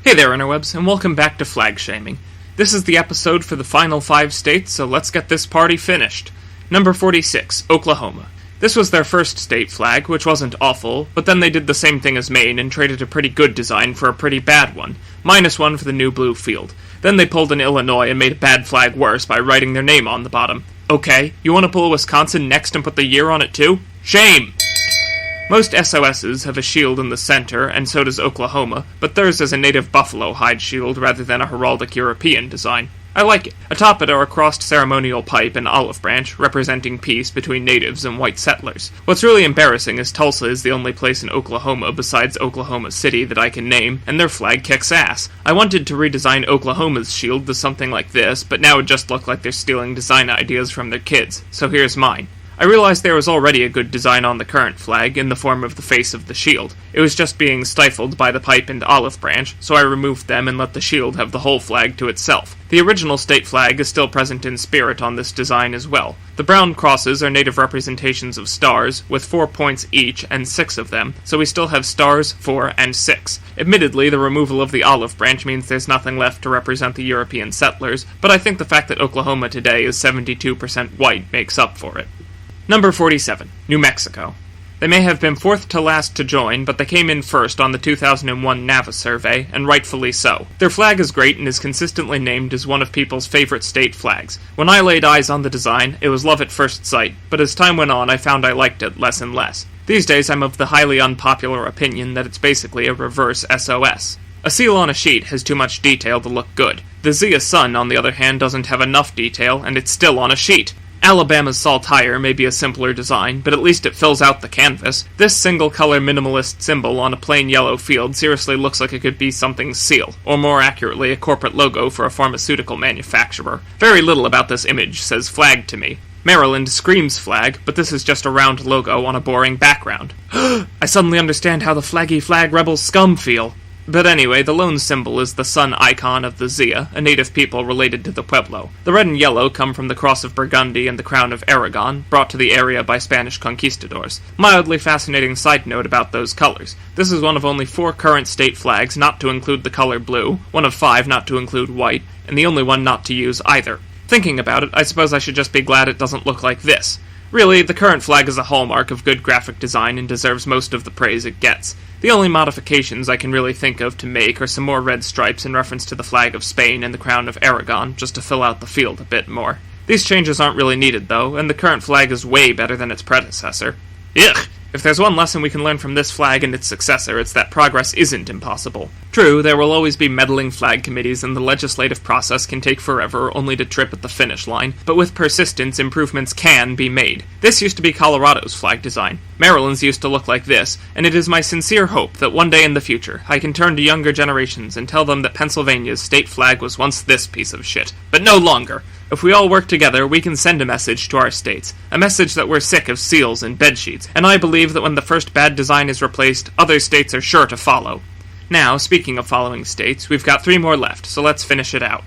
Hey there, interwebs, and welcome back to Flagshaming. This is the episode for the final 5 states, so let's get this party finished. Number 46, Oklahoma. This was their first state flag, which wasn't awful, but then they did the same thing as Maine and traded a pretty good design for a pretty bad one, -1 for the new blue field. Then they pulled an Illinois and made a bad flag worse by writing their name on the bottom. Okay, you want to pull Wisconsin next and put the year on it too? Shame! Most SOSs have a shield in the center, and so does Oklahoma, but theirs is a native buffalo hide shield rather than a heraldic European design. I like it. Atop it are a crossed ceremonial pipe and olive branch, representing peace between natives and white settlers. What's really embarrassing is Tulsa is the only place in Oklahoma besides Oklahoma City that I can name, and their flag kicks ass. I wanted to redesign Oklahoma's shield to something like this, but now it just looked like they're stealing design ideas from their kids, so here's mine. I realized there was already a good design on the current flag, in the form of the face of the shield. It was just being stifled by the pipe and olive branch, so I removed them and let the shield have the whole flag to itself. The original state flag is still present in spirit on this design as well. The brown crosses are native representations of stars, with 4 points each and 6 of them, so we still have stars, 4, and 6. Admittedly, the removal of the olive branch means there's nothing left to represent the European settlers, but I think the fact that Oklahoma today is 72% white makes up for it. Number 47, New Mexico. They may have been 4th to last to join, but they came in first on the 2001 NAVA survey, and rightfully so. Their flag is great and is consistently named as one of people's favorite state flags. When I laid eyes on the design, it was love at first sight, but as time went on I found I liked it less and less. These days I'm of the highly unpopular opinion that it's basically a reverse SOS. A seal on a sheet has too much detail to look good. The Zia Sun, on the other hand, doesn't have enough detail, and it's still on a sheet. Alabama's Saltire may be a simpler design, but at least it fills out the canvas. This single-color minimalist symbol on a plain yellow field seriously looks like it could be something's seal, or more accurately, a corporate logo for a pharmaceutical manufacturer. Very little about this image says flag to me. Maryland screams flag, but this is just a round logo on a boring background. I suddenly understand how the flaggy flag rebel scum feel. But anyway, the lone symbol is the sun icon of the Zia, a native people related to the Pueblo. The red and yellow come from the Cross of Burgundy and the Crown of Aragon, brought to the area by Spanish conquistadors. Mildly fascinating side note about those colors. This is one of only 4 current state flags not to include the color blue, one of 5 not to include white, and the only one not to use either. Thinking about it, I suppose I should just be glad it doesn't look like this. Really, the current flag is a hallmark of good graphic design and deserves most of the praise it gets. The only modifications I can really think of to make are some more red stripes in reference to the flag of Spain and the crown of Aragon, just to fill out the field a bit more. These changes aren't really needed, though, and the current flag is way better than its predecessor. Ugh! If there's one lesson we can learn from this flag and its successor, it's that progress isn't impossible. True, there will always be meddling flag committees and the legislative process can take forever only to trip at the finish line, but with persistence, improvements can be made. This used to be Colorado's flag design. Maryland's used to look like this, and it is my sincere hope that one day in the future I can turn to younger generations and tell them that Pennsylvania's state flag was once this piece of shit, but no longer. If we all work together, we can send a message to our states. A message that we're sick of seals and bedsheets, and I believe that when the first bad design is replaced, other states are sure to follow. Now, speaking of following states, we've got 3 more left, so let's finish it out.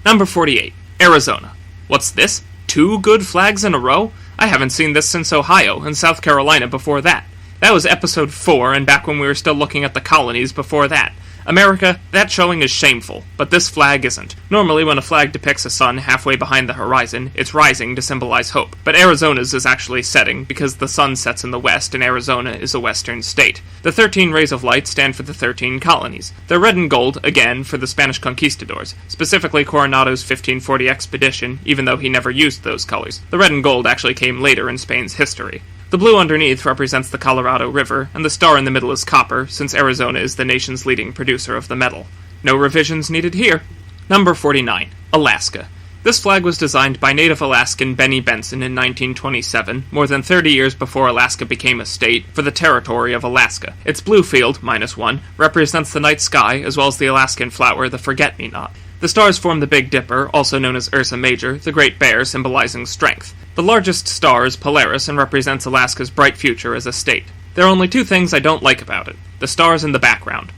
Number 48, Arizona. What's this? 2 good flags in a row? I haven't seen this since Ohio, and South Carolina before that. That was episode 4, and back when we were still looking at the colonies before that. America, that showing is shameful, but this flag isn't. Normally, when a flag depicts a sun halfway behind the horizon, it's rising to symbolize hope. But Arizona's is actually setting, because the sun sets in the west and Arizona is a western state. The 13 rays of light stand for the 13 colonies. They're red and gold, again, for the Spanish conquistadors, specifically Coronado's 1540 expedition, even though he never used those colors. The red and gold actually came later in Spain's history. The blue underneath represents the Colorado River, and the star in the middle is copper, since Arizona is the nation's leading producer of the metal. No revisions needed here. Number 49, Alaska. This flag was designed by native Alaskan Benny Benson in 1927, more than 30 years before Alaska became a state, for the territory of Alaska. Its blue field, -1, represents the night sky, as well as the Alaskan flower, the forget-me-not. The stars form the Big Dipper, also known as Ursa Major, the Great Bear symbolizing strength. The largest star is Polaris and represents Alaska's bright future as a state. There are only 2 things I don't like about it. The stars in the background.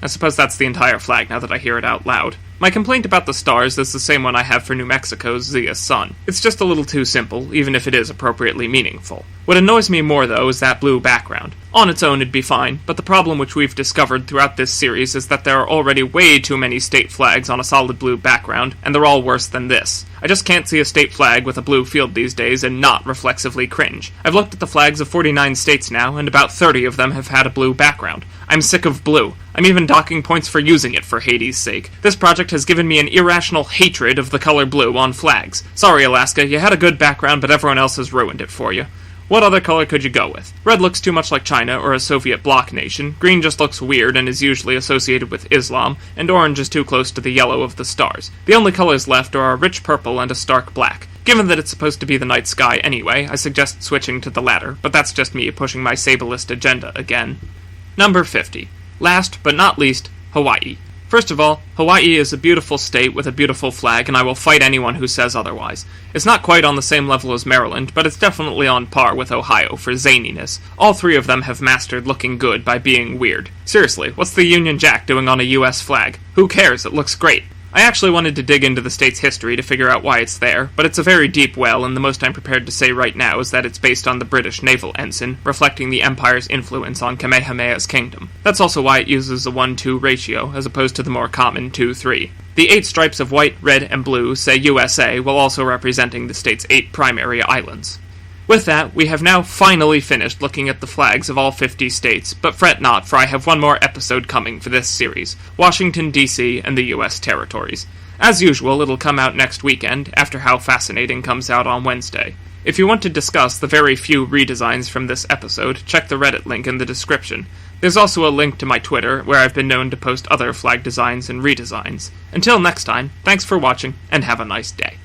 I suppose that's the entire flag now that I hear it out loud. My complaint about the stars is the same one I have for New Mexico's Zia Sun. It's just a little too simple, even if it is appropriately meaningful. What annoys me more, though, is that blue background. On its own, it'd be fine, but the problem which we've discovered throughout this series is that there are already way too many state flags on a solid blue background, and they're all worse than this. I just can't see a state flag with a blue field these days and not reflexively cringe. I've looked at the flags of 49 states now, and about 30 of them have had a blue background. I'm sick of blue. I'm even docking points for using it, for Hades' sake. This project has given me an irrational hatred of the color blue on flags. Sorry, Alaska, you had a good background, but everyone else has ruined it for you. What other color could you go with? Red looks too much like China or a Soviet bloc nation, green just looks weird and is usually associated with Islam, and orange is too close to the yellow of the stars. The only colors left are a rich purple and a stark black. Given that it's supposed to be the night sky anyway, I suggest switching to the latter, but that's just me pushing my sableist agenda again. Number 50. Last but not least, Hawaii. First of all, Hawaii is a beautiful state with a beautiful flag, and I will fight anyone who says otherwise. It's not quite on the same level as Maryland, but it's definitely on par with Ohio for zaniness. All three of them have mastered looking good by being weird. Seriously, what's the Union Jack doing on a US flag? Who cares? It looks great. I actually wanted to dig into the state's history to figure out why it's there, but it's a very deep well, and the most I'm prepared to say right now is that it's based on the British naval ensign, reflecting the Empire's influence on Kamehameha's kingdom. That's also why it uses a 1-2 ratio, as opposed to the more common 2-3. The 8 stripes of white, red, and blue say USA, while also representing the state's 8 primary islands. With that, we have now finally finished looking at the flags of all 50 states, but fret not, for I have one more episode coming for this series, Washington, D.C. and the U.S. territories. As usual, it'll come out next weekend, after How Fascinating comes out on Wednesday. If you want to discuss the very few redesigns from this episode, check the Reddit link in the description. There's also a link to my Twitter, where I've been known to post other flag designs and redesigns. Until next time, thanks for watching, and have a nice day.